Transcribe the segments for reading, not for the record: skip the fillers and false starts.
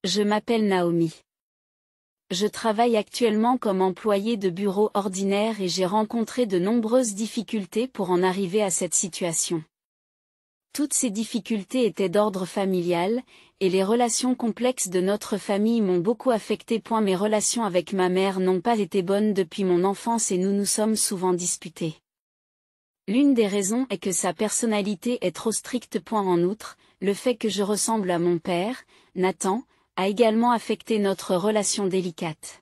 Je m'appelle Naomi. Je travaille actuellement comme employée de bureau ordinaire et j'ai rencontré de nombreuses difficultés pour en arriver à cette situation. Toutes ces difficultés étaient d'ordre familial, et les relations complexes de notre famille m'ont beaucoup affectée. Mes relations avec ma mère n'ont pas été bonnes depuis mon enfance et nous nous sommes souvent disputés. L'une des raisons est que sa personnalité est trop stricte. En outre, le fait que je ressemble à mon père, Nathan, a également affecté notre relation délicate.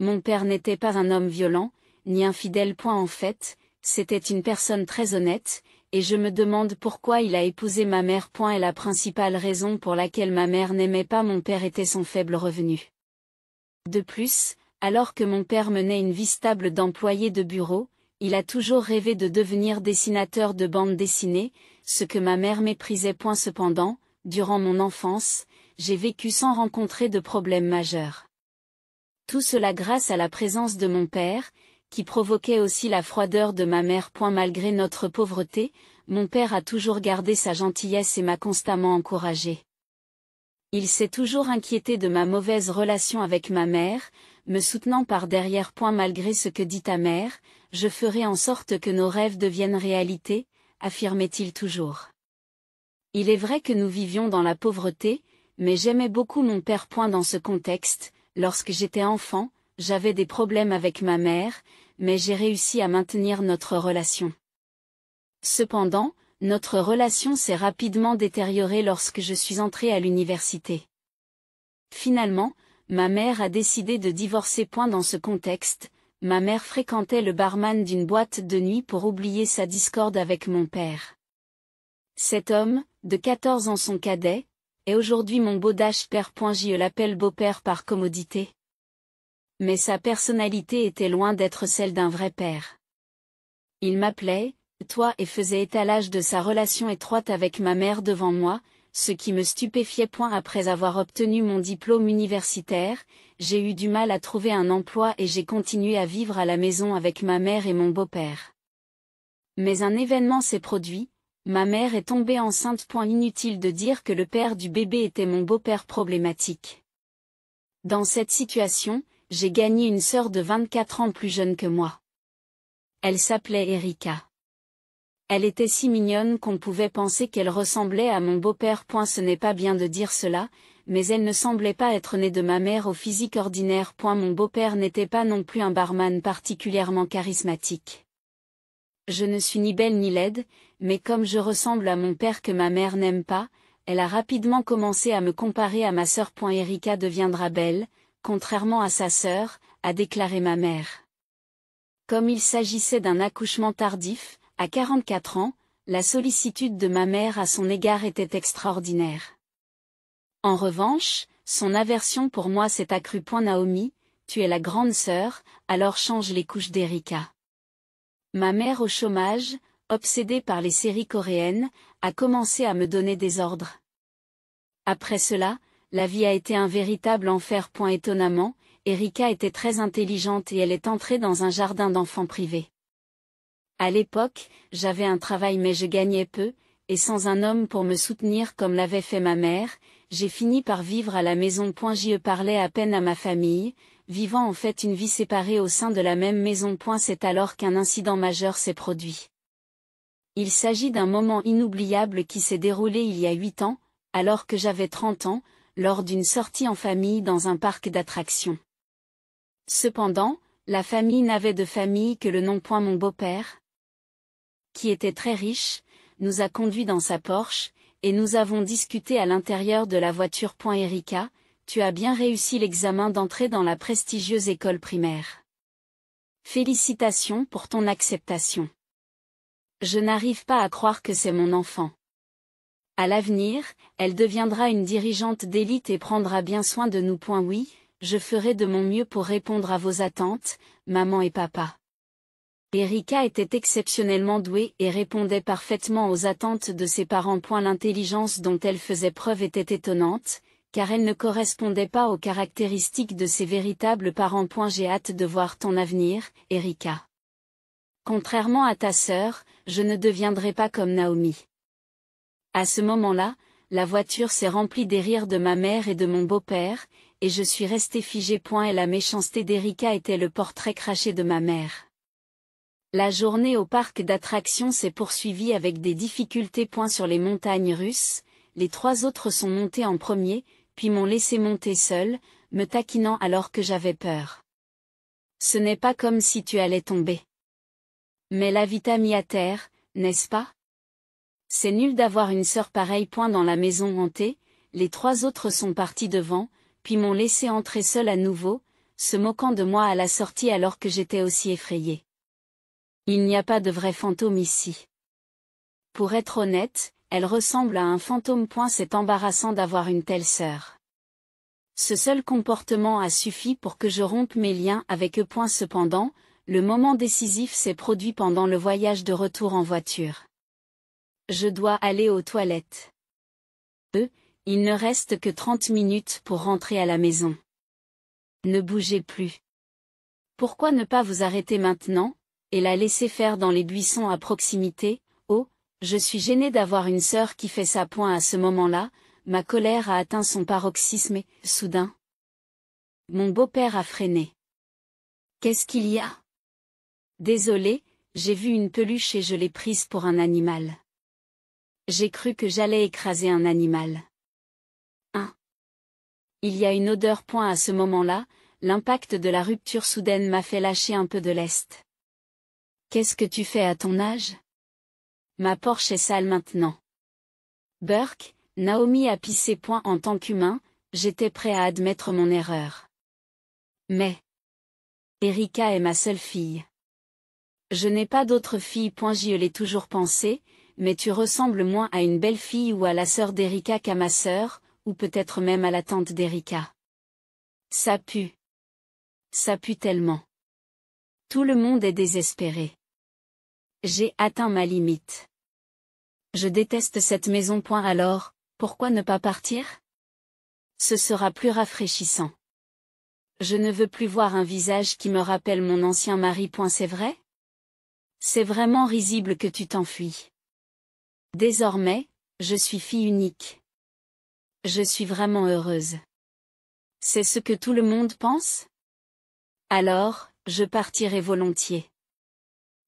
Mon père n'était pas un homme violent, ni infidèle. En fait, c'était une personne très honnête, et je me demande pourquoi il a épousé ma mère. Et la principale raison pour laquelle ma mère n'aimait pas mon père était son faible revenu. De plus, alors que mon père menait une vie stable d'employé de bureau, il a toujours rêvé de devenir dessinateur de bande dessinée, ce que ma mère méprisait. Cependant, durant mon enfance, j'ai vécu sans rencontrer de problèmes majeurs. Tout cela grâce à la présence de mon père, qui provoquait aussi la froideur de ma mère. Malgré notre pauvreté, mon père a toujours gardé sa gentillesse et m'a constamment encouragé. Il s'est toujours inquiété de ma mauvaise relation avec ma mère, me soutenant par derrière. Malgré ce que dit ta mère, je ferai en sorte que nos rêves deviennent réalité, affirmait-il toujours. Il est vrai que nous vivions dans la pauvreté, mais j'aimais beaucoup mon père. Dans ce contexte, lorsque j'étais enfant, j'avais des problèmes avec ma mère, mais j'ai réussi à maintenir notre relation. Cependant, notre relation s'est rapidement détériorée lorsque je suis entrée à l'université. Finalement, ma mère a décidé de divorcer. Dans ce contexte, ma mère fréquentait le barman d'une boîte de nuit pour oublier sa discorde avec mon père. Cet homme, de 14 ans son cadet, est aujourd'hui mon beau-père. Je l'appelle beau-père par commodité. Mais sa personnalité était loin d'être celle d'un vrai père. Il m'appelait « toi » et faisait étalage de sa relation étroite avec ma mère devant moi, ce qui me stupéfiait. Après avoir obtenu mon diplôme universitaire, j'ai eu du mal à trouver un emploi et j'ai continué à vivre à la maison avec ma mère et mon beau-père. Mais un événement s'est produit. Ma mère est tombée enceinte. Inutile de dire que le père du bébé était mon beau-père problématique. Dans cette situation, j'ai gagné une sœur de 24 ans plus jeune que moi. Elle s'appelait Erika. Elle était si mignonne qu'on pouvait penser qu'elle ressemblait à mon beau-père. Ce n'est pas bien de dire cela, mais elle ne semblait pas être née de ma mère au physique ordinaire. Mon beau-père n'était pas non plus un barman particulièrement charismatique. Je ne suis ni belle ni laide, mais comme je ressemble à mon père que ma mère n'aime pas, elle a rapidement commencé à me comparer à ma sœur. Erika deviendra belle, contrairement à sa sœur, a déclaré ma mère. Comme il s'agissait d'un accouchement tardif, à 44 ans, la sollicitude de ma mère à son égard était extraordinaire. En revanche, son aversion pour moi s'est accrue. Naomi, tu es la grande sœur, alors change les couches d'Erika. Ma mère au chômage, obsédée par les séries coréennes, a commencé à me donner des ordres. Après cela, la vie a été un véritable enfer. Étonnamment, Erika était très intelligente et elle est entrée dans un jardin d'enfants privé. À l'époque, j'avais un travail mais je gagnais peu, et sans un homme pour me soutenir comme l'avait fait ma mère, j'ai fini par vivre à la maison. Je parlais à peine à ma famille, vivant en fait une vie séparée au sein de la même maison. C'est alors qu'un incident majeur s'est produit. Il s'agit d'un moment inoubliable qui s'est déroulé il y a 8 ans, alors que j'avais 30 ans, lors d'une sortie en famille dans un parc d'attractions. Cependant, la famille n'avait de famille que le nom. Mon beau-père, qui était très riche, nous a conduits dans sa Porsche, et nous avons discuté à l'intérieur de la voiture. Erika, tu as bien réussi l'examen d'entrée dans la prestigieuse école primaire. Félicitations pour ton acceptation. Je n'arrive pas à croire que c'est mon enfant. À l'avenir, elle deviendra une dirigeante d'élite et prendra bien soin de nous. Oui, je ferai de mon mieux pour répondre à vos attentes, maman et papa. Erika était exceptionnellement douée et répondait parfaitement aux attentes de ses parents. L'intelligence dont elle faisait preuve était étonnante, car elle ne correspondait pas aux caractéristiques de ses véritables parents. J'ai hâte de voir ton avenir, Erika. Contrairement à ta sœur, je ne deviendrai pas comme Naomi. À ce moment-là, la voiture s'est remplie des rires de ma mère et de mon beau-père, et je suis resté figé. Et la méchanceté d'Erika était le portrait craché de ma mère. La journée au parc d'attractions s'est poursuivie avec des difficultés. Sur les montagnes russes, les 3 autres sont montés en premier, puis m'ont laissé monter seul, me taquinant alors que j'avais peur. Ce n'est pas comme si tu allais tomber. Mais la vie t'a mis à terre, n'est-ce pas? C'est nul d'avoir une sœur pareille. Dans la maison hantée, les 3 autres sont partis devant, puis m'ont laissé entrer seul à nouveau, se moquant de moi à la sortie alors que j'étais aussi effrayée. Il n'y a pas de vrai fantôme ici. Pour être honnête, elle ressemble à un fantôme. C'est embarrassant d'avoir une telle sœur. Ce seul comportement a suffi pour que je rompe mes liens avec eux. Cependant, le moment décisif s'est produit pendant le voyage de retour en voiture. Je dois aller aux toilettes. Il ne reste que 30 minutes pour rentrer à la maison. Ne bougez plus. Pourquoi ne pas vous arrêter maintenant, et la laisser faire dans les buissons à proximité? Oh, je suis gênée d'avoir une sœur qui fait ça. À ce moment-là, ma colère a atteint son paroxysme et, soudain, mon beau-père a freiné. Qu'est-ce qu'il y a? Désolé, j'ai vu une peluche et je l'ai prise pour un animal. J'ai cru que j'allais écraser un animal. Il y a une odeur. À ce moment-là, l'impact de la rupture soudaine m'a fait lâcher un peu de lest. Qu'est-ce que tu fais à ton âge? Ma Porsche est sale maintenant. Burke, Naomi a pissé. En tant qu'humain, j'étais prêt à admettre mon erreur. Mais Erika est ma seule fille. Je n'ai pas d'autre fille. J'y l'ai toujours pensé, mais tu ressembles moins à une belle fille ou à la sœur d'Erika qu'à ma sœur, ou peut-être même à la tante d'Erika. Ça pue. Ça pue tellement. Tout le monde est désespéré. J'ai atteint ma limite. Je déteste cette maison. Alors, pourquoi ne pas partir? Ce sera plus rafraîchissant. Je ne veux plus voir un visage qui me rappelle mon ancien mari. C'est vrai? C'est vraiment risible que tu t'enfuis. Désormais, je suis fille unique. Je suis vraiment heureuse. C'est ce que tout le monde pense? Alors, je partirai volontiers.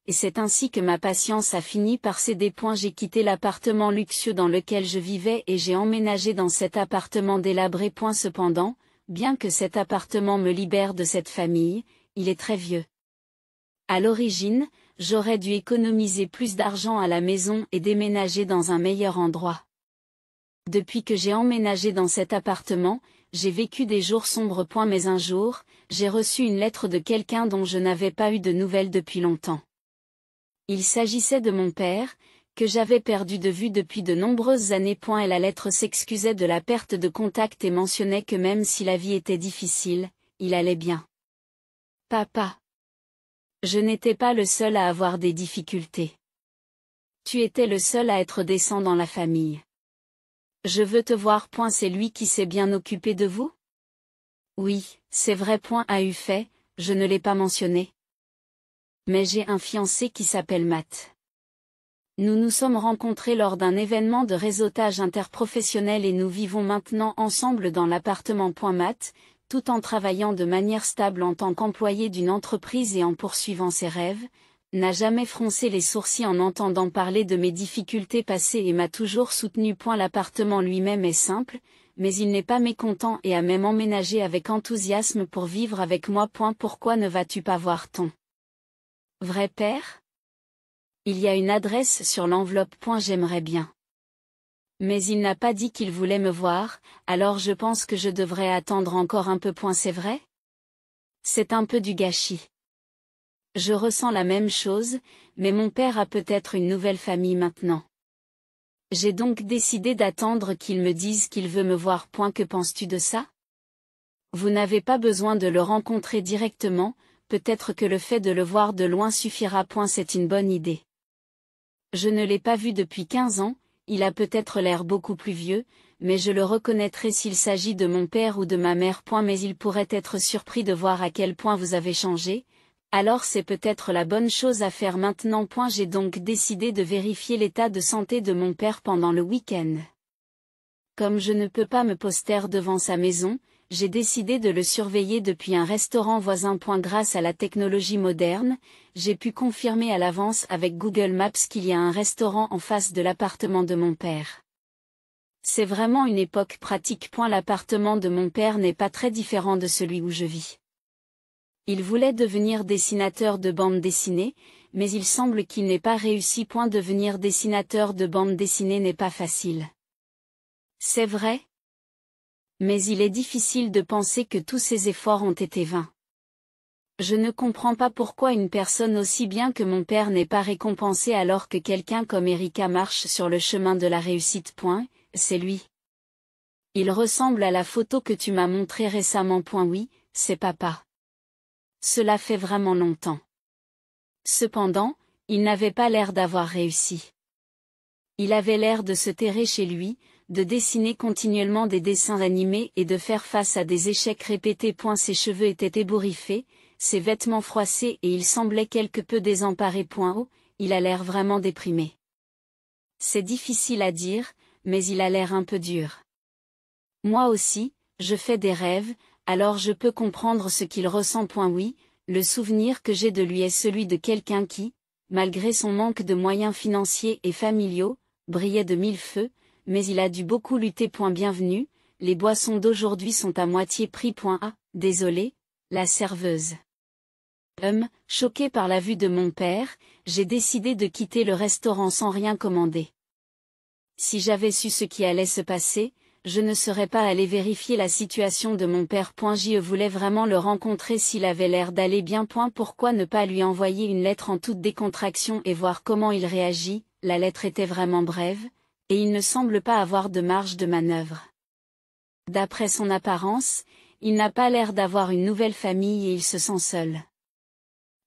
Et c'est ainsi que ma patience a fini par céder. J'ai quitté l'appartement luxueux dans lequel je vivais et j'ai emménagé dans cet appartement délabré. Cependant, bien que cet appartement me libère de cette famille, il est très vieux. À l'origine, j'aurais dû économiser plus d'argent à la maison et déménager dans un meilleur endroit. Depuis que j'ai emménagé dans cet appartement, j'ai vécu des jours sombres. Mais un jour, j'ai reçu une lettre de quelqu'un dont je n'avais pas eu de nouvelles depuis longtemps. Il s'agissait de mon père, que j'avais perdu de vue depuis de nombreuses années. Et la lettre s'excusait de la perte de contact et mentionnait que même si la vie était difficile, il allait bien. Papa. Je n'étais pas le seul à avoir des difficultés. Tu étais le seul à être décent dans la famille. Je veux te voir. C'est lui qui s'est bien occupé de vous? Oui, c'est vrai. A eu fait, je ne l'ai pas mentionné. Mais j'ai un fiancé qui s'appelle Matt. Nous nous sommes rencontrés lors d'un événement de réseautage interprofessionnel et nous vivons maintenant ensemble dans l'appartement. Matt, tout en travaillant de manière stable en tant qu'employé d'une entreprise et en poursuivant ses rêves, n'a jamais froncé les sourcils en entendant parler de mes difficultés passées et m'a toujours soutenu. L'appartement lui-même est simple, mais il n'est pas mécontent et a même emménagé avec enthousiasme pour vivre avec moi. Pourquoi ne vas-tu pas voir ton vrai père? Il y a une adresse sur l'enveloppe. J'aimerais bien. Mais il n'a pas dit qu'il voulait me voir, alors je pense que je devrais attendre encore un peu. C'est vrai? C'est un peu du gâchis. Je ressens la même chose, mais mon père a peut-être une nouvelle famille maintenant. J'ai donc décidé d'attendre qu'il me dise qu'il veut me voir. Que penses-tu de ça? Vous n'avez pas besoin de le rencontrer directement, peut-être que le fait de le voir de loin suffira. C'est une bonne idée. Je ne l'ai pas vu depuis 15 ans, il a peut-être l'air beaucoup plus vieux, mais je le reconnaîtrai s'il s'agit de mon père ou de ma mère. Mais il pourrait être surpris de voir à quel point vous avez changé. Alors c'est peut-être la bonne chose à faire maintenant. J'ai donc décidé de vérifier l'état de santé de mon père pendant le week-end. Comme je ne peux pas me poster devant sa maison, j'ai décidé de le surveiller depuis un restaurant voisin. Grâce à la technologie moderne, j'ai pu confirmer à l'avance avec Google Maps qu'il y a un restaurant en face de l'appartement de mon père. C'est vraiment une époque pratique. L'appartement de mon père n'est pas très différent de celui où je vis. Il voulait devenir dessinateur de bande dessinée, mais il semble qu'il n'ait pas réussi. Devenir dessinateur de bande dessinée n'est pas facile. C'est vrai. Mais il est difficile de penser que tous ces efforts ont été vains. Je ne comprends pas pourquoi une personne aussi bien que mon père n'est pas récompensée alors que quelqu'un comme Erika marche sur le chemin de la réussite. C'est lui. Il ressemble à la photo que tu m'as montrée récemment. Oui, c'est papa. Cela fait vraiment longtemps. Cependant, il n'avait pas l'air d'avoir réussi. Il avait l'air de se terrer chez lui, de dessiner continuellement des dessins animés et de faire face à des échecs répétés. Ses cheveux étaient ébouriffés, ses vêtements froissés et il semblait quelque peu désemparé. Il a l'air vraiment déprimé. C'est difficile à dire, mais il a l'air un peu dur. Moi aussi, je fais des rêves, alors je peux comprendre ce qu'il ressent. Oui, le souvenir que j'ai de lui est celui de quelqu'un qui, malgré son manque de moyens financiers et familiaux, brillait de mille feux, mais il a dû beaucoup lutter. Bienvenue, les boissons d'aujourd'hui sont à moitié prix. Désolé, la serveuse. Choqué par la vue de mon père, j'ai décidé de quitter le restaurant sans rien commander. Si j'avais su ce qui allait se passer, je ne serais pas allé vérifier la situation de mon père. Je voulais vraiment le rencontrer s'il avait l'air d'aller bien. Pourquoi ne pas lui envoyer une lettre en toute décontraction et voir comment il réagit? La lettre était vraiment brève, et il ne semble pas avoir de marge de manœuvre. D'après son apparence, il n'a pas l'air d'avoir une nouvelle famille et il se sent seul.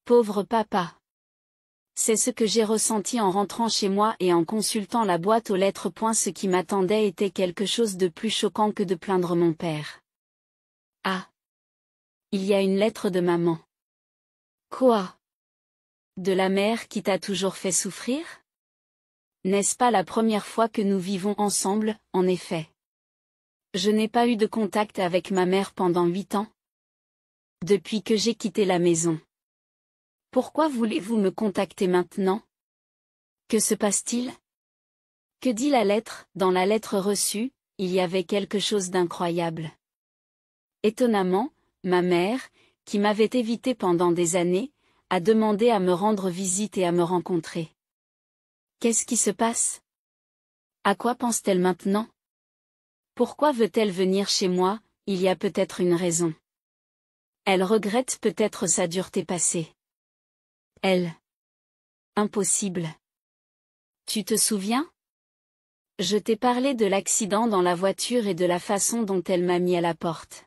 Pauvre papa. C'est ce que j'ai ressenti en rentrant chez moi et en consultant la boîte aux lettres. Ce qui m'attendait était quelque chose de plus choquant que de plaindre mon père. Ah! Il y a une lettre de maman. Quoi? De la mère qui t'a toujours fait souffrir? N'est-ce pas la première fois que nous vivons ensemble, en effet? Je n'ai pas eu de contact avec ma mère pendant 8 ans. Depuis que j'ai quitté la maison. Pourquoi voulez-vous me contacter maintenant? Que se passe-t-il? Que dit la lettre? Dans la lettre reçue, il y avait quelque chose d'incroyable. Étonnamment, ma mère, qui m'avait évité pendant des années, a demandé à me rendre visite et à me rencontrer. Qu'est-ce qui se passe? À quoi pense-t-elle maintenant? Pourquoi veut-elle venir chez moi? Il y a peut-être une raison. Elle regrette peut-être sa dureté passée. Elle. Impossible. Tu te souviens? Je t'ai parlé de l'accident dans la voiture et de la façon dont elle m'a mis à la porte.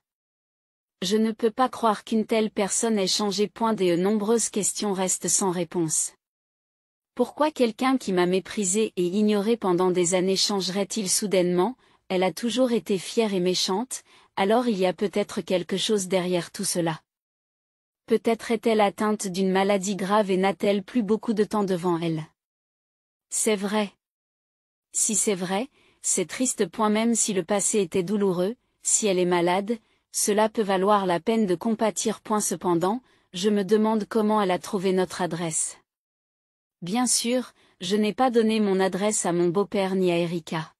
Je ne peux pas croire qu'une telle personne ait changé. De nombreuses questions restent sans réponse. Pourquoi quelqu'un qui m'a méprisé et ignoré pendant des années changerait-il soudainement? Elle a toujours été fière et méchante, alors il y a peut-être quelque chose derrière tout cela. Peut-être est-elle atteinte d'une maladie grave et n'a-t-elle plus beaucoup de temps devant elle. C'est vrai. Si c'est vrai, c'est triste. Même si le passé était douloureux, si elle est malade, cela peut valoir la peine de compatir. Cependant, je me demande comment elle a trouvé notre adresse. Bien sûr, je n'ai pas donné mon adresse à mon beau-père ni à Erika.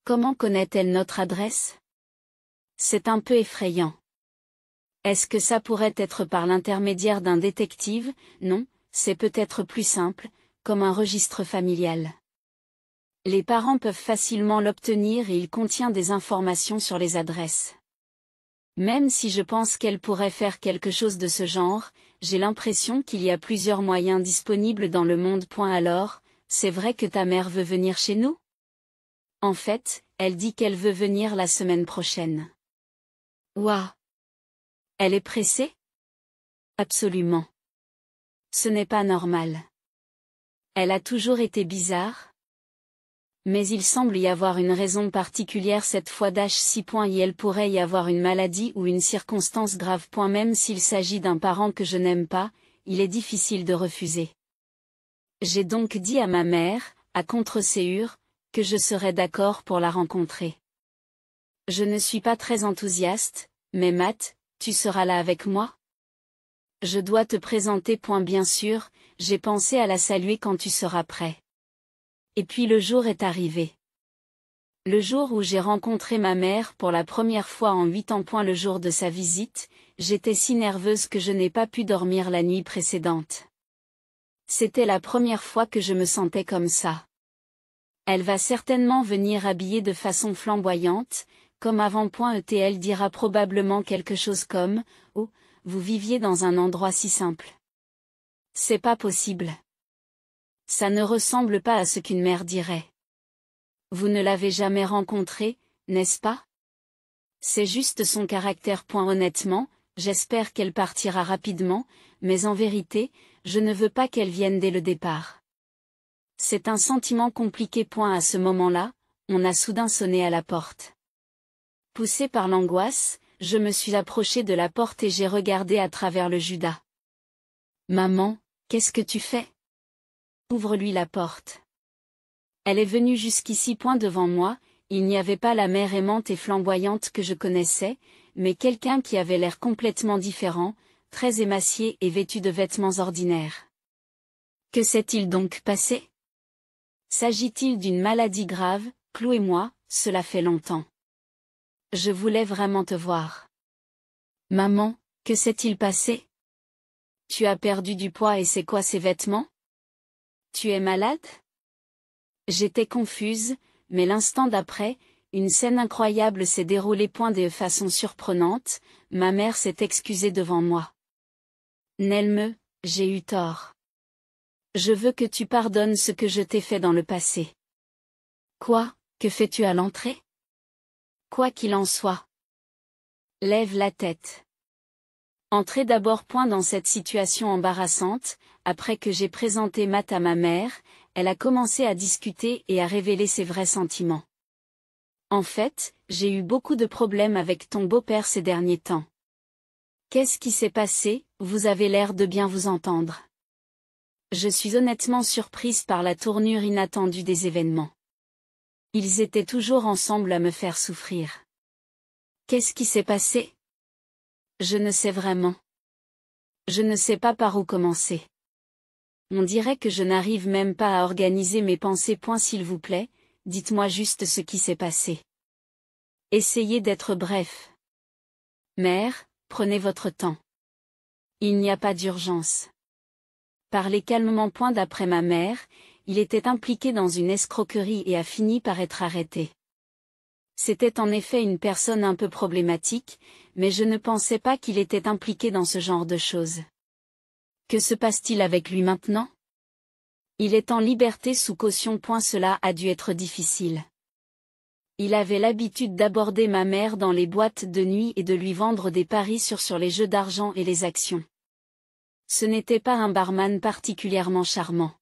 Comment connaît-elle notre adresse? C'est un peu effrayant. Est-ce que ça pourrait être par l'intermédiaire d'un détective? Non, c'est peut-être plus simple, comme un registre familial. Les parents peuvent facilement l'obtenir et il contient des informations sur les adresses. Même si je pense qu'elle pourrait faire quelque chose de ce genre, j'ai l'impression qu'il y a plusieurs moyens disponibles dans le monde. Alors, c'est vrai que ta mère veut venir chez nous? En fait, elle dit qu'elle veut venir la semaine prochaine. Ouah! Elle est pressée? Absolument. Ce n'est pas normal. Elle a toujours été bizarre? Mais il semble y avoir une raison particulière cette fois. 6. Et elle pourrait y avoir une maladie ou une circonstance grave. Même s'il s'agit d'un parent que je n'aime pas, il est difficile de refuser. J'ai donc dit à ma mère, à contre-séure, que je serais d'accord pour la rencontrer. Je ne suis pas très enthousiaste, mais Matt, tu seras là avec moi? Je dois te présenter. Bien sûr, j'ai pensé à la saluer quand tu seras prêt. Et puis le jour est arrivé. Le jour où j'ai rencontré ma mère pour la première fois en 8 ans. Le jour de sa visite, j'étais si nerveuse que je n'ai pas pu dormir la nuit précédente. C'était la première fois que je me sentais comme ça. Elle va certainement venir habillée de façon flamboyante, comme avant. Elle dira probablement quelque chose comme « Oh, vous viviez dans un endroit si simple. » C'est pas possible. Ça ne ressemble pas à ce qu'une mère dirait. Vous ne l'avez jamais rencontrée, n'est-ce pas? C'est juste son caractère. Honnêtement, j'espère qu'elle partira rapidement, mais en vérité, je ne veux pas qu'elle vienne dès le départ. C'est un sentiment compliqué. À ce moment-là, on a soudain sonné à la porte. Poussée par l'angoisse, je me suis approchée de la porte et j'ai regardé à travers le judas. Maman, qu'est-ce que tu fais? Ouvre-lui la porte. Elle est venue jusqu'ici. Devant moi, il n'y avait pas la mère aimante et flamboyante que je connaissais, mais quelqu'un qui avait l'air complètement différent, très émacié et vêtu de vêtements ordinaires. Que s'est-il donc passé? S'agit-il d'une maladie grave? Chloé et moi, cela fait longtemps. Je voulais vraiment te voir. Maman, que s'est-il passé? Tu as perdu du poids et c'est quoi ces vêtements? Tu es malade? J'étais confuse, mais l'instant d'après, une scène incroyable s'est déroulée. De façon surprenante, ma mère s'est excusée devant moi. Nelme, j'ai eu tort. Je veux que tu pardonnes ce que je t'ai fait dans le passé. Quoi, que fais-tu à l'entrée? Quoi qu'il en soit. Lève la tête. Entrez d'abord. Dans cette situation embarrassante, après que j'ai présenté Matt à ma mère, elle a commencé à discuter et à révéler ses vrais sentiments. En fait, j'ai eu beaucoup de problèmes avec ton beau-père ces derniers temps. Qu'est-ce qui s'est passé? Vous avez l'air de bien vous entendre. Je suis honnêtement surprise par la tournure inattendue des événements. Ils étaient toujours ensemble à me faire souffrir. Qu'est-ce qui s'est passé? Je ne sais vraiment. Je ne sais pas par où commencer. On dirait que je n'arrive même pas à organiser mes pensées. S'il vous plaît, dites-moi juste ce qui s'est passé. Essayez d'être bref. Mère, prenez votre temps. Il n'y a pas d'urgence. Parlez calmement. D'après ma mère, il était impliqué dans une escroquerie et a fini par être arrêté. C'était en effet une personne un peu problématique, mais je ne pensais pas qu'il était impliqué dans ce genre de choses. Que se passe-t-il avec lui maintenant? Il est en liberté sous caution. Cela a dû être difficile. Il avait l'habitude d'aborder ma mère dans les boîtes de nuit et de lui vendre des paris sur les jeux d'argent et les actions. Ce n'était pas un barman particulièrement charmant.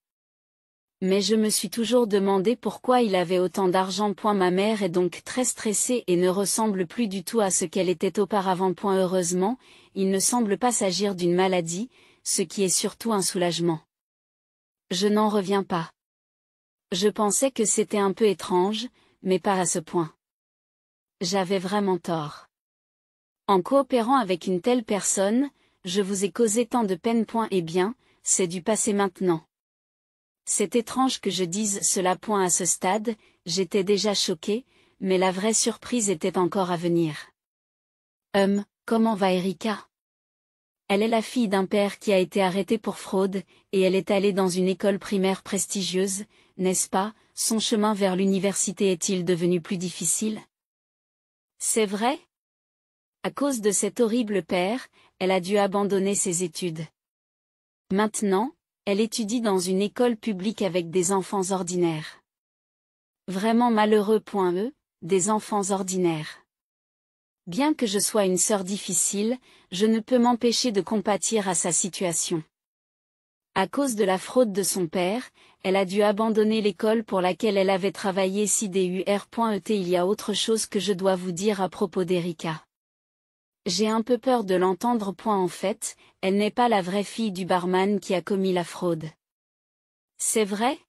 Mais je me suis toujours demandé pourquoi il avait autant d'argent. Ma mère est donc très stressée et ne ressemble plus du tout à ce qu'elle était auparavant. Heureusement, il ne semble pas s'agir d'une maladie, ce qui est surtout un soulagement. Je n'en reviens pas. Je pensais que c'était un peu étrange, mais pas à ce point. J'avais vraiment tort. En coopérant avec une telle personne, je vous ai causé tant de peine. Eh bien, c'est du passé maintenant. C'est étrange que je dise cela. À ce stade, j'étais déjà choquée, mais la vraie surprise était encore à venir. Comment va Erika? Elle est la fille d'un père qui a été arrêté pour fraude, et elle est allée dans une école primaire prestigieuse, n'est-ce pas? Son chemin vers l'université est-il devenu plus difficile? C'est vrai? À cause de cet horrible père, elle a dû abandonner ses études. Maintenant, elle étudie dans une école publique avec des enfants ordinaires. Vraiment malheureux. Des enfants ordinaires. Bien que je sois une sœur difficile, je ne peux m'empêcher de compatir à sa situation. À cause de la fraude de son père, elle a dû abandonner l'école pour laquelle elle avait travaillé. Il y a autre chose que je dois vous dire à propos d'Erika. J'ai un peu peur de l'entendre. En fait, elle n'est pas la vraie fille du barman qui a commis la fraude. C'est vrai?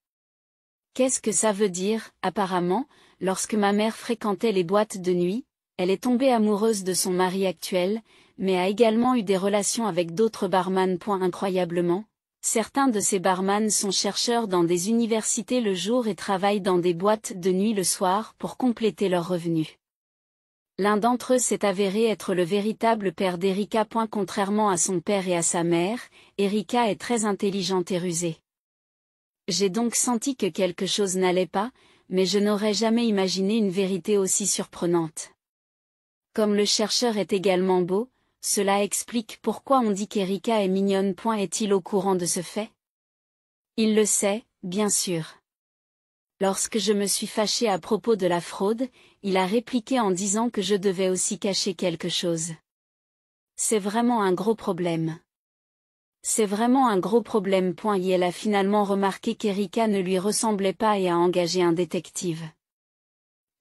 Qu'est-ce que ça veut dire? Apparemment, lorsque ma mère fréquentait les boîtes de nuit, Elle est tombée amoureuse de son mari actuel, mais a également eu des relations avec d'autres barman. Incroyablement, certains de ces barman sont chercheurs dans des universités le jour et travaillent dans des boîtes de nuit le soir pour compléter leurs revenus. L'un d'entre eux s'est avéré être le véritable père d'Erika. Contrairement à son père et à sa mère, Erika est très intelligente et rusée. J'ai donc senti que quelque chose n'allait pas, mais je n'aurais jamais imaginé une vérité aussi surprenante. Comme le chercheur est également beau, cela explique pourquoi on dit qu'Erika est mignonne. Est-il au courant de ce fait? Il le sait, bien sûr. Lorsque je me suis fâchée à propos de la fraude, il a répliqué en disant que je devais aussi cacher quelque chose. C'est vraiment un gros problème. C'est vraiment un gros problème. Et elle a finalement remarqué qu'Erika ne lui ressemblait pas et a engagé un détective.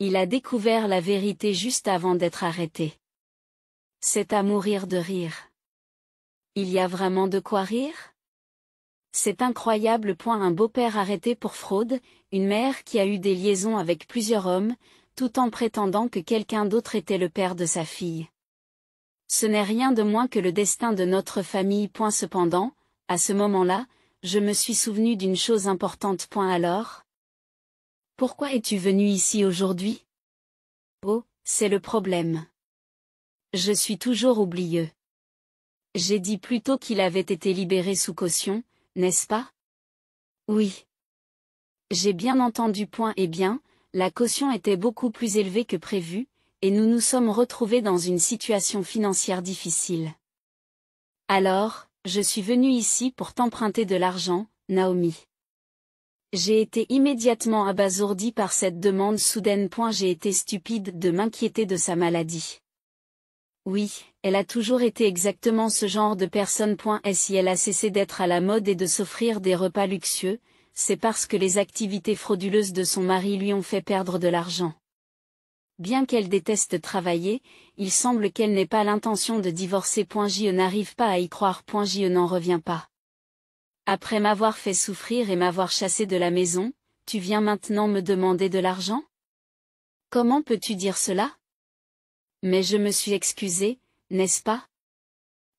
Il a découvert la vérité juste avant d'être arrêté. C'est à mourir de rire. Il y a vraiment de quoi rire? C'est incroyable. Un beau-père arrêté pour fraude, une mère qui a eu des liaisons avec plusieurs hommes, tout en prétendant que quelqu'un d'autre était le père de sa fille. Ce n'est rien de moins que le destin de notre famille. Cependant, à ce moment-là, je me suis souvenu d'une chose importante. Alors? Pourquoi es-tu venu ici aujourd'hui? Oh, c'est le problème. Je suis toujours oublieux. J'ai dit plutôt qu'il avait été libéré sous caution, n'est-ce pas? Oui. J'ai bien entendu. Eh bien, la caution était beaucoup plus élevée que prévu, et nous nous sommes retrouvés dans une situation financière difficile. Alors, je suis venu ici pour t'emprunter de l'argent, Naomi. J'ai été immédiatement abasourdi par cette demande soudaine. J'ai été stupide de m'inquiéter de sa maladie. Oui, elle a toujours été exactement ce genre de personne. Et si elle a cessé d'être à la mode et de s'offrir des repas luxueux, c'est parce que les activités frauduleuses de son mari lui ont fait perdre de l'argent. Bien qu'elle déteste travailler, il semble qu'elle n'ait pas l'intention de divorcer. Je n'arrive pas à y croire. Je n'en reviens pas. Après m'avoir fait souffrir et m'avoir chassé de la maison, tu viens maintenant me demander de l'argent? Comment peux-tu dire cela? Mais je me suis excusée, n'est-ce pas?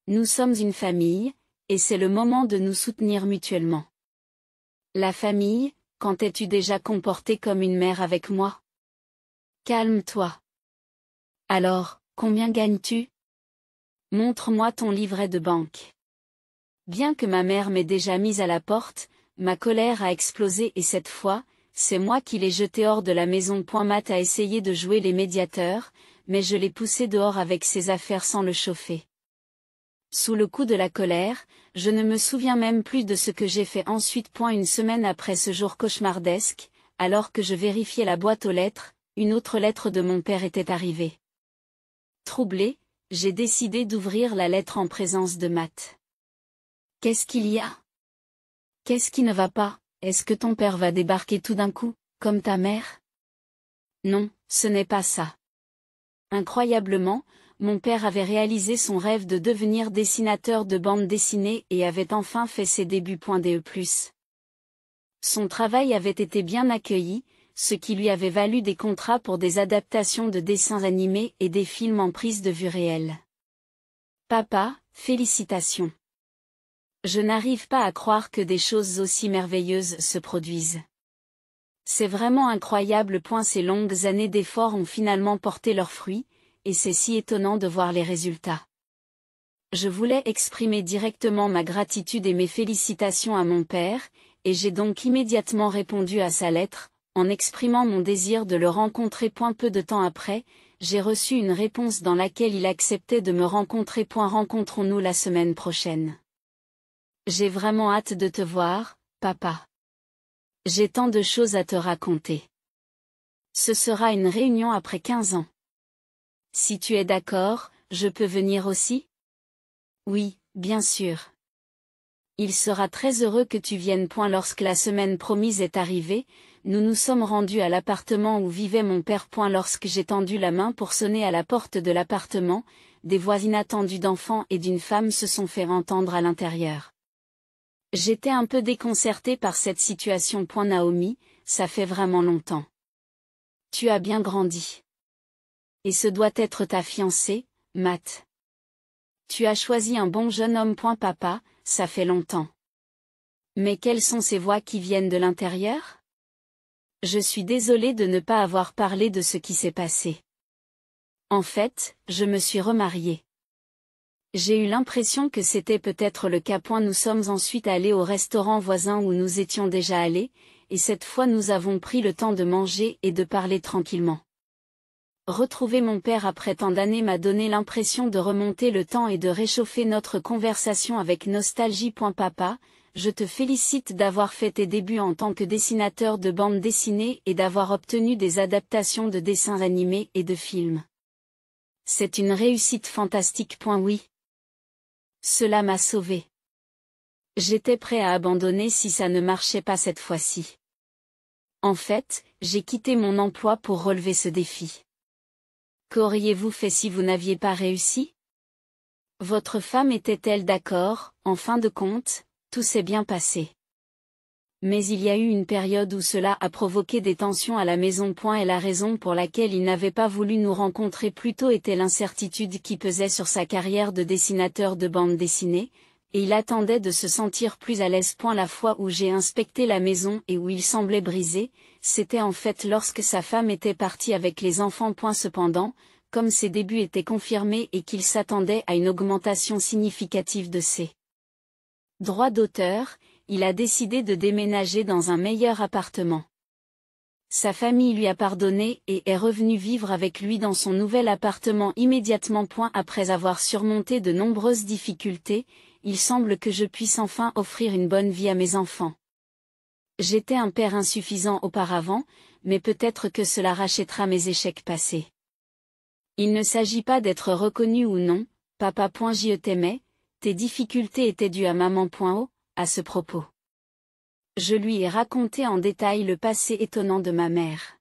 Nous sommes une famille, et c'est le moment de nous soutenir mutuellement. La famille, quand t'es-tu déjà comportée comme une mère avec moi? Calme-toi. Alors, combien gagnes-tu? Montre-moi ton livret de banque. Bien que ma mère m'ait déjà mise à la porte, ma colère a explosé et cette fois, c'est moi qui l'ai jetée hors de la maison. Matt a essayé de jouer les médiateurs, mais je l'ai poussé dehors avec ses affaires sans le chauffer. Sous le coup de la colère, je ne me souviens même plus de ce que j'ai fait ensuite. Une semaine après ce jour cauchemardesque, alors que je vérifiais la boîte aux lettres, une autre lettre de mon père était arrivée. Troublée, j'ai décidé d'ouvrir la lettre en présence de Matt. Qu'est-ce qu'il y a? Qu'est-ce qui ne va pas? Est-ce que ton père va débarquer tout d'un coup, comme ta mère? Non, ce n'est pas ça. Incroyablement, mon père avait réalisé son rêve de devenir dessinateur de bande dessinée et avait enfin fait ses débuts. DE+. Son travail avait été bien accueilli, ce qui lui avait valu des contrats pour des adaptations de dessins animés et des films en prise de vue réelle. Papa, félicitations. Je n'arrive pas à croire que des choses aussi merveilleuses se produisent. C'est vraiment incroyable. Ces longues années d'efforts ont finalement porté leurs fruits, et c'est si étonnant de voir les résultats. Je voulais exprimer directement ma gratitude et mes félicitations à mon père, et j'ai donc immédiatement répondu à sa lettre, en exprimant mon désir de le rencontrer. Peu de temps après, j'ai reçu une réponse dans laquelle il acceptait de me rencontrer. Rencontrons-nous la semaine prochaine. J'ai vraiment hâte de te voir, papa. J'ai tant de choses à te raconter. Ce sera une réunion après 15 ans. Si tu es d'accord, je peux venir aussi? Oui, bien sûr. Il sera très heureux que tu viennes. Lorsque la semaine promise est arrivée, nous nous sommes rendus à l'appartement où vivait mon père. Lorsque j'ai tendu la main pour sonner à la porte de l'appartement, des voix inattendues d'enfants et d'une femme se sont fait entendre à l'intérieur. J'étais un peu déconcertée par cette situation. Naomi, ça fait vraiment longtemps. Tu as bien grandi. Et ce doit être ta fiancée, Matt. Tu as choisi un bon jeune homme. Papa, ça fait longtemps. Mais quelles sont ces voix qui viennent de l'intérieur? Je suis désolée de ne pas avoir parlé de ce qui s'est passé. En fait, je me suis remariée. J'ai eu l'impression que c'était peut-être le cas. Nous sommes ensuite allés au restaurant voisin où nous étions déjà allés, et cette fois nous avons pris le temps de manger et de parler tranquillement. Retrouver mon père après tant d'années m'a donné l'impression de remonter le temps et de réchauffer notre conversation avec nostalgie. Papa, je te félicite d'avoir fait tes débuts en tant que dessinateur de bande dessinée et d'avoir obtenu des adaptations de dessins animés et de films. C'est une réussite fantastique. Oui. Cela m'a sauvé. J'étais prêt à abandonner si ça ne marchait pas cette fois-ci. En fait, j'ai quitté mon emploi pour relever ce défi. Qu'auriez-vous fait si vous n'aviez pas réussi? Votre femme était-elle d'accord? En fin de compte, tout s'est bien passé. Mais il y a eu une période où cela a provoqué des tensions à la maison. Et la raison pour laquelle il n'avait pas voulu nous rencontrer plus tôt était l'incertitude qui pesait sur sa carrière de dessinateur de bande dessinée, et il attendait de se sentir plus à l'aise. La fois où j'ai inspecté la maison et où il semblait brisé, c'était en fait lorsque sa femme était partie avec les enfants. Cependant, comme ses débuts étaient confirmés et qu'il s'attendait à une augmentation significative de ses droits d'auteur, il a décidé de déménager dans un meilleur appartement. Sa famille lui a pardonné et est revenue vivre avec lui dans son nouvel appartement immédiatement. Après avoir surmonté de nombreuses difficultés, il semble que je puisse enfin offrir une bonne vie à mes enfants. J'étais un père insuffisant auparavant, mais peut-être que cela rachètera mes échecs passés. Il ne s'agit pas d'être reconnu ou non, papa. Je t'aimais, tes difficultés étaient dues à maman. À ce propos. Je lui ai raconté en détail le passé étonnant de ma mère.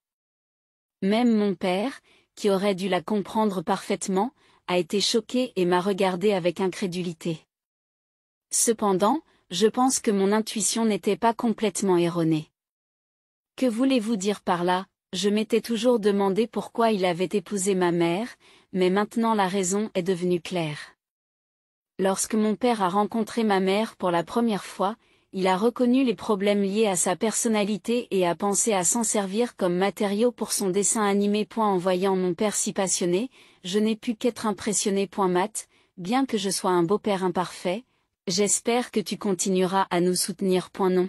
Même mon père, qui aurait dû la comprendre parfaitement, a été choqué et m'a regardé avec incrédulité. Cependant, je pense que mon intuition n'était pas complètement erronée. Que voulez-vous dire par là? Je m'étais toujours demandé pourquoi il avait épousé ma mère, mais maintenant la raison est devenue claire. Lorsque mon père a rencontré ma mère pour la première fois, il a reconnu les problèmes liés à sa personnalité et a pensé à s'en servir comme matériau pour son dessin animé. En voyant mon père si passionné, je n'ai pu qu'être impressionné. Matt, bien que je sois un beau-père imparfait, j'espère que tu continueras à nous soutenir. Non.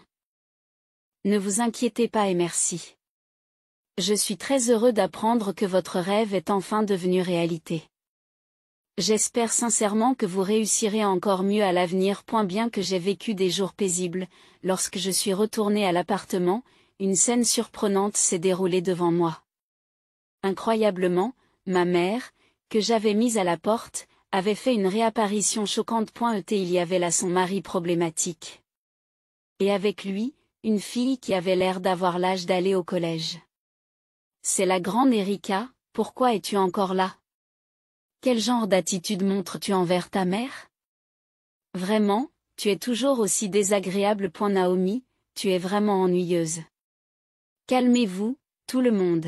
Ne vous inquiétez pas et merci. Je suis très heureux d'apprendre que votre rêve est enfin devenu réalité. J'espère sincèrement que vous réussirez encore mieux à l'avenir. Bien que j'ai vécu des jours paisibles, lorsque je suis retourné à l'appartement, une scène surprenante s'est déroulée devant moi. Incroyablement, ma mère, que j'avais mise à la porte, avait fait une réapparition choquante. Il y avait là son mari problématique. Et avec lui, une fille qui avait l'air d'avoir l'âge d'aller au collège. C'est la grande Erika, pourquoi es-tu encore là? Quel genre d'attitude montres-tu envers ta mère? Vraiment, tu es toujours aussi désagréable. Naomi, tu es vraiment ennuyeuse. Calmez-vous, tout le monde.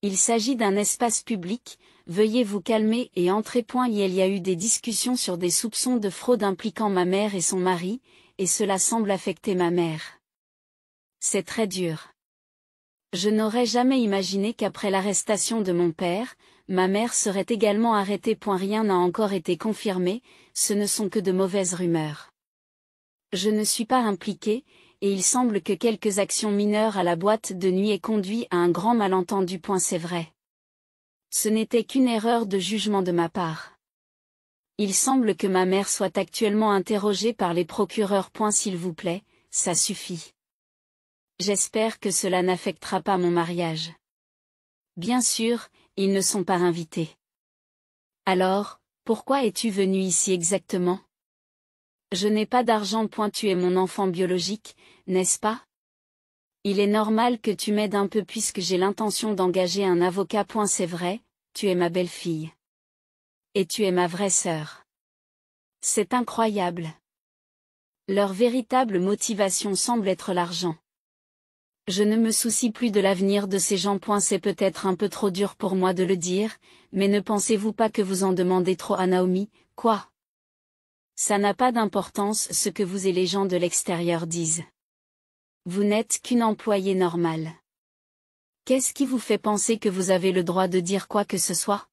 Il s'agit d'un espace public, veuillez vous calmer et entrez. Il y a eu des discussions sur des soupçons de fraude impliquant ma mère et son mari, et cela semble affecter ma mère. C'est très dur. Je n'aurais jamais imaginé qu'après l'arrestation de mon père, ma mère serait également arrêtée. Rien n'a encore été confirmé, ce ne sont que de mauvaises rumeurs. Je ne suis pas impliquée, et il semble que quelques actions mineures à la boîte de nuit aient conduit à un grand malentendu. C'est vrai. Ce n'était qu'une erreur de jugement de ma part. Il semble que ma mère soit actuellement interrogée par les procureurs. S'il vous plaît, ça suffit. J'espère que cela n'affectera pas mon mariage. Bien sûr, ils ne sont pas invités. Alors, pourquoi es-tu venu ici exactement? Je n'ai pas d'argent. Tu es mon enfant biologique, n'est-ce pas? Il est normal que tu m'aides un peu puisque j'ai l'intention d'engager un avocat. C'est vrai, tu es ma belle-fille. Et tu es ma vraie sœur. C'est incroyable. Leur véritable motivation semble être l'argent. Je ne me soucie plus de l'avenir de ces gens. C'est peut-être un peu trop dur pour moi de le dire, mais ne pensez-vous pas que vous en demandez trop à Naomi, quoi? Ça n'a pas d'importance ce que vous et les gens de l'extérieur disent. Vous n'êtes qu'une employée normale. Qu'est-ce qui vous fait penser que vous avez le droit de dire quoi que ce soit?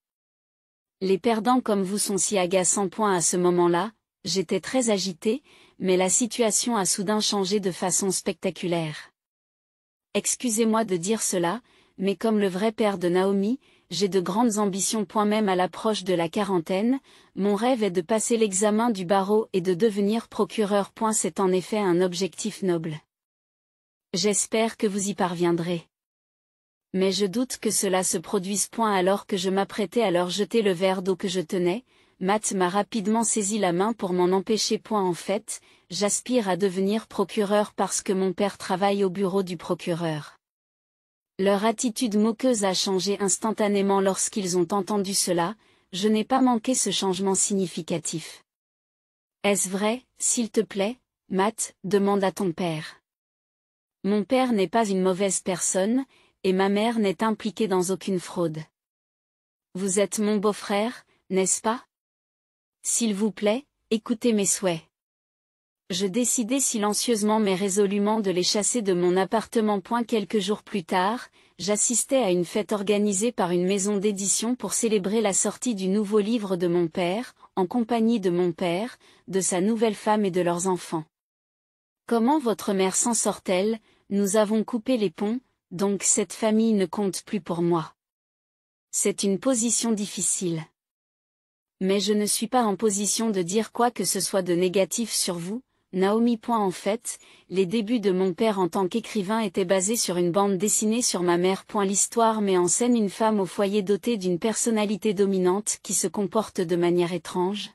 Les perdants comme vous sont si agaçants. À ce moment-là, j'étais très agitée, mais la situation a soudain changé de façon spectaculaire. Excusez-moi de dire cela, mais comme le vrai père de Naomi, j'ai de grandes ambitions. Même à l'approche de la quarantaine, mon rêve est de passer l'examen du barreau et de devenir procureur. C'est en effet un objectif noble. J'espère que vous y parviendrez. Mais je doute que cela se produise. Alors que je m'apprêtais à leur jeter le verre d'eau que je tenais, Matt m'a rapidement saisi la main pour m'en empêcher. En fait, j'aspire à devenir procureur parce que mon père travaille au bureau du procureur. Leur attitude moqueuse a changé instantanément lorsqu'ils ont entendu cela. Je n'ai pas manqué ce changement significatif. Est-ce vrai, s'il te plaît, Matt, demanda ton père. Mon père n'est pas une mauvaise personne, et ma mère n'est impliquée dans aucune fraude. Vous êtes mon beau-frère, n'est-ce pas? S'il vous plaît, écoutez mes souhaits. Je décidai silencieusement mais résolument de les chasser de mon appartement. Quelques jours plus tard, j'assistais à une fête organisée par une maison d'édition pour célébrer la sortie du nouveau livre de mon père, en compagnie de mon père, de sa nouvelle femme et de leurs enfants. Comment votre mère s'en sort-elle? Nous avons coupé les ponts, donc cette famille ne compte plus pour moi. C'est une position difficile. Mais je ne suis pas en position de dire quoi que ce soit de négatif sur vous, Naomi. En fait, les débuts de mon père en tant qu'écrivain étaient basés sur une bande dessinée sur ma mère. L'histoire met en scène une femme au foyer dotée d'une personnalité dominante qui se comporte de manière étrange.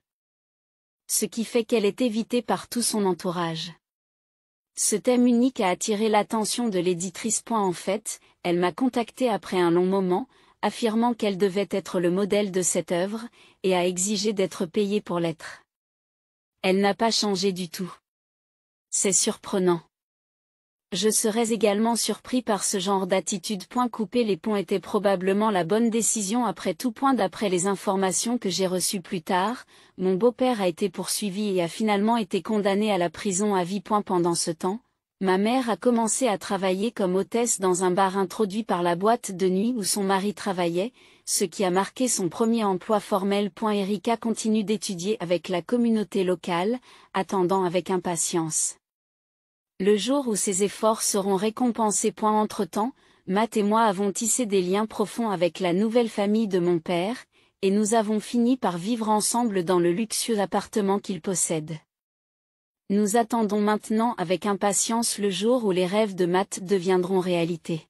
Ce qui fait qu'elle est évitée par tout son entourage. Ce thème unique a attiré l'attention de l'éditrice. En fait, elle m'a contacté après un long moment, affirmant qu'elle devait être le modèle de cette œuvre, et a exigé d'être payée pour l'être. Elle n'a pas changé du tout. C'est surprenant. Je serais également surpris par ce genre d'attitude. Couper les ponts était probablement la bonne décision après tout. D'après les informations que j'ai reçues plus tard, mon beau-père a été poursuivi et a finalement été condamné à la prison à vie. Pendant ce temps, ma mère a commencé à travailler comme hôtesse dans un bar introduit par la boîte de nuit où son mari travaillait, ce qui a marqué son premier emploi formel. Erika continue d'étudier avec la communauté locale, attendant avec impatience le jour où ses efforts seront récompensés. Entre-temps, Matt et moi avons tissé des liens profonds avec la nouvelle famille de mon père, et nous avons fini par vivre ensemble dans le luxueux appartement qu'il possède. Nous attendons maintenant avec impatience le jour où les rêves de Matt deviendront réalité.